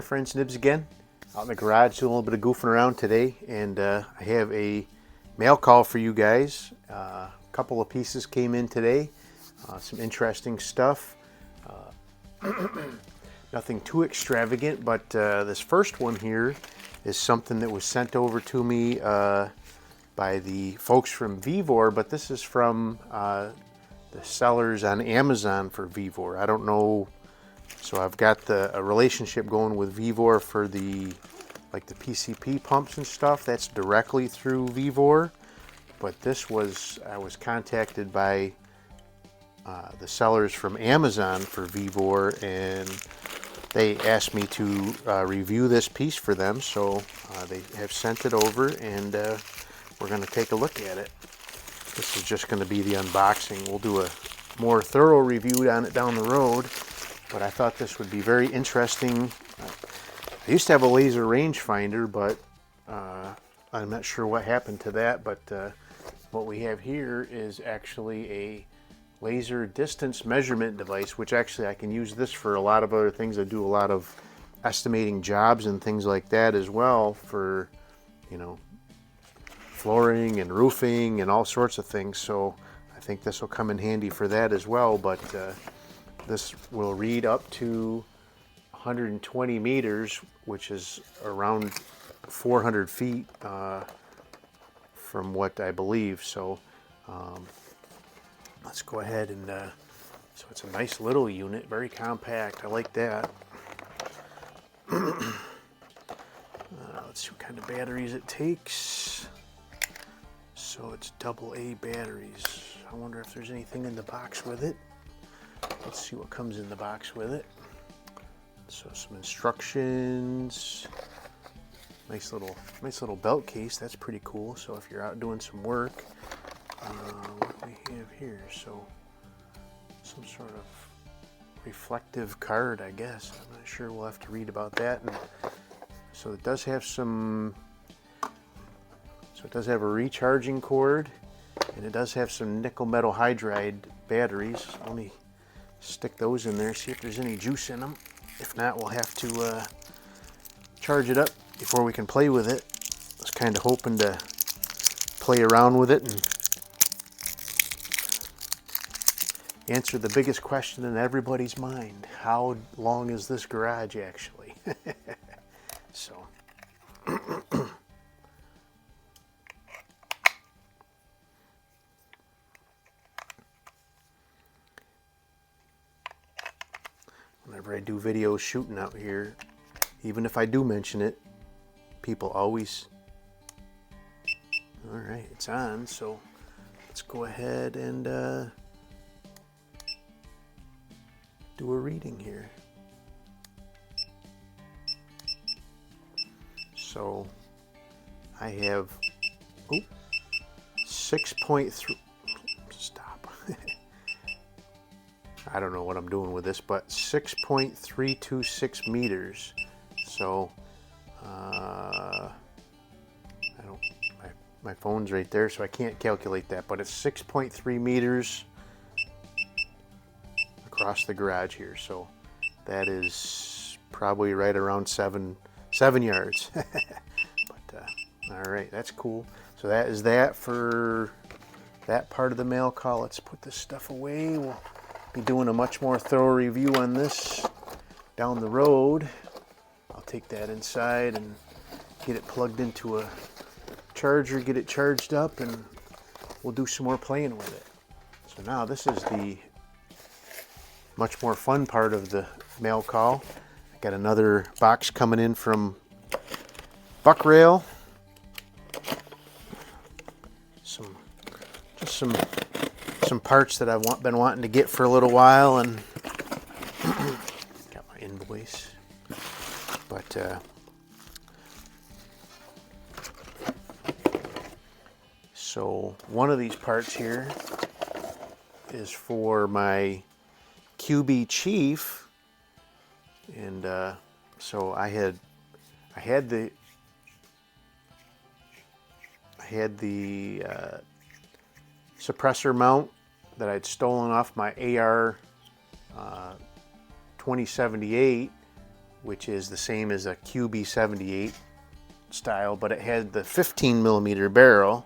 friends, Nibs again, out in the garage doing a little bit of goofing around today, and I have a mail call for you guys. A couple of pieces came in today, some interesting stuff. Nothing too extravagant, but this first one here is something that was sent over to me by the folks from Vevor, but this is from the sellers on Amazon for Vevor. I don't know. So I've got a relationship going with Vevor for the PCP pumps and stuff. That's directly through Vevor. But this was, I was contacted by the sellers from Amazon for Vevor, and they asked me to review this piece for them. So they have sent it over, and we're going to take a look at it. This is just going to be the unboxing. We'll do a more thorough review on it down the road. But I thought this would be very interesting. I used to have a laser rangefinder, but I'm not sure what happened to that. But what we have here is actually a laser distance measurement device, which actually I can use this for a lot of other things. I do a lot of estimating jobs and things like that as well for, you know, flooring and roofing and all sorts of things. So I think this will come in handy for that as well. But this will read up to 120 meters, which is around 400 feet from what I believe. So let's go ahead and, so it's a nice little unit, very compact. I like that. Let's see what kind of batteries it takes. So it's AA batteries. I wonder if there's anything in the box with it. Let's see what comes in the box with it. So some instructions. Nice little belt case. That's pretty cool. So if you're out doing some work, what do we have here? So some sort of reflective card, I guess. I'm not sure. We'll have to read about that. And so it does have some. So it does have a recharging cord, and it does have some nickel metal hydride batteries. Let me stick those in there, see if there's any juice in them. If not, we'll have to charge it up before we can play with it. I was kind of hoping to play around with it and answer the biggest question in everybody's mind. How long is this garage actually? So whenever I do videos shooting out here, even if I do mention it, people always, all right, it's on. So let's go ahead and do a reading here. So I have 6.3, stop. I don't know what I'm doing with this, but 6.326 meters. So my phone's right there, so I can't calculate that, but it's 6.3 meters across the garage here. So that is probably right around seven yards. But all right, that's cool. So that is that for that part of the mail call. Let's put this stuff away. We'll be doing a much more thorough review on this down the road. I'll take that inside and get it plugged into a charger, get it charged up, and we'll do some more playing with it. So now this is the much more fun part of the mail call. I got another box coming in from Buck Rail. Some parts that I've been wanting to get for a little while, and got my invoice. But so one of these parts here is for my QB Chief, and so I had the suppressor mount that I'd stolen off my AR 2078, which is the same as a QB78 style, but it had the 15mm barrel.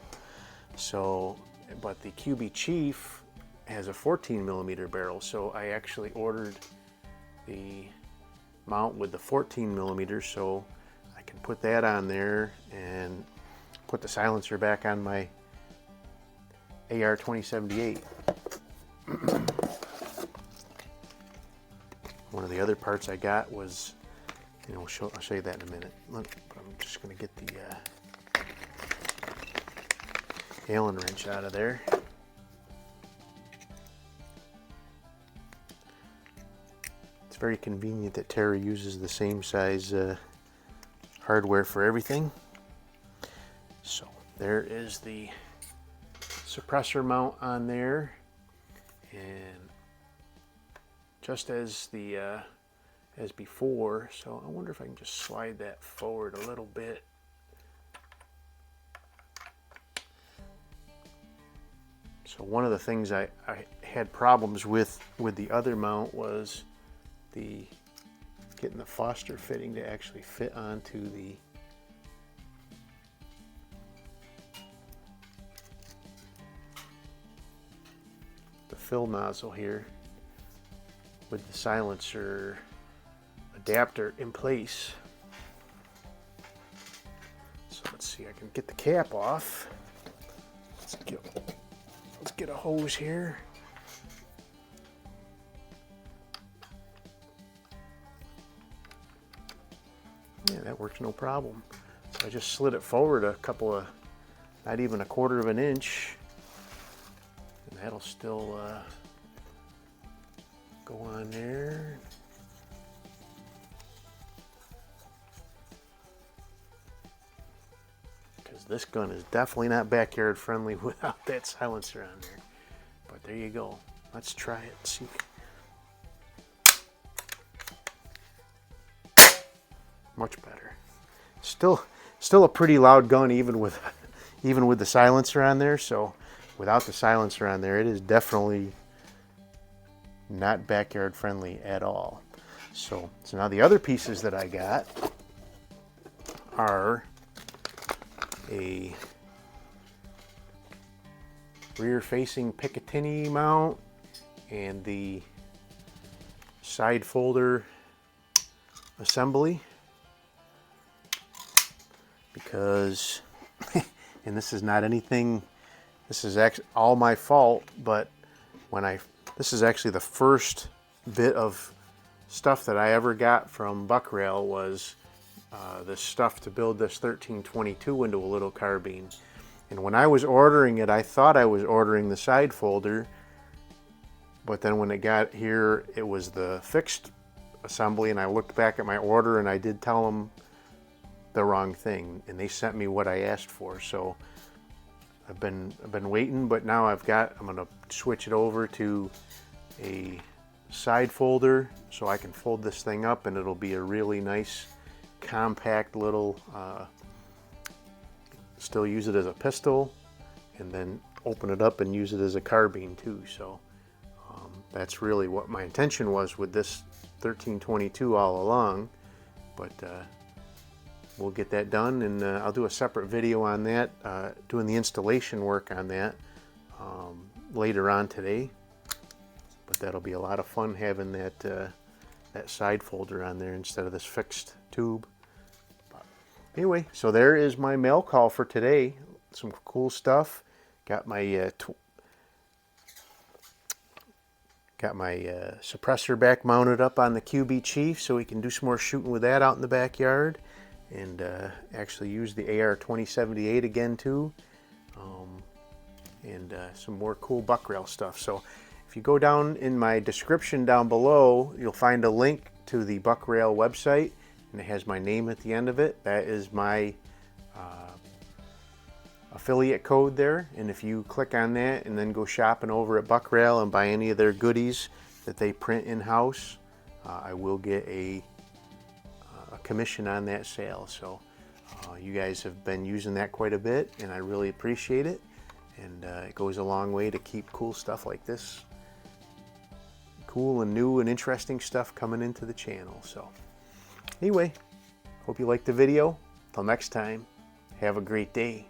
So, but the QB Chief has a 14mm barrel, so I actually ordered the mount with the 14mm so I can put that on there and put the silencer back on my AR-2078. One of the other parts I got was, I'll show you that in a minute. But I'm just going to get the Allen wrench out of there. It's very convenient that Terra uses the same size hardware for everything. So there is the suppressor mount on there, and just as the as before. So I wonder if I can just slide that forward a little bit. So one of the things I had problems with the other mount was getting the Foster fitting to actually fit onto the fill nozzle here with the silencer adapter in place. So let's see, I can get the cap off. Let's get a hose here. Yeah, that works no problem. So I just slid it forward a couple of, not even a quarter of an inch, and that'll still go on there. Because this gun is definitely not backyard friendly without that silencer on there. But there you go. Let's try it and see. Much better. Still a pretty loud gun even with the silencer on there. So without the silencer on there, it is definitely not backyard friendly at all. So now the other pieces that I got are a rear facing Picatinny mount and the side folder assembly, because and this is not anything, this is actually all my fault, but this is actually the first bit of stuff that I ever got from Buck Rail was this stuff to build this 1322 into a little carbine. And when I was ordering it, I thought I was ordering the side folder, but then when it got here, it was the fixed assembly, and I looked back at my order and I did tell them the wrong thing, and they sent me what I asked for. So I've been waiting, but now I'm gonna switch it over to a side folder so I can fold this thing up, and it'll be a really nice compact little still use it as a pistol and then open it up and use it as a carbine too. So that's really what my intention was with this 1322 all along, but we'll get that done, and I'll do a separate video on that, doing the installation work on that later on today. But that'll be a lot of fun having that side folder on there instead of this fixed tube. But anyway, so there is my mail call for today. Some cool stuff. Got my suppressor back mounted up on the QB Chief, so we can do some more shooting with that out in the backyard, and actually use the AR-2078 again too, and some more cool Buck Rail stuff. So if you go down in my description down below, you'll find a link to the Buck Rail website, and it has my name at the end of it. That is my affiliate code there, and if you click on that and then go shopping over at Buck Rail and buy any of their goodies that they print in-house, I will get a commission on that sale. So you guys have been using that quite a bit, and I really appreciate it, and it goes a long way to keep cool stuff like this, cool and new and interesting stuff coming into the channel. So Anyway, hope you liked the video. Till next time, have a great day.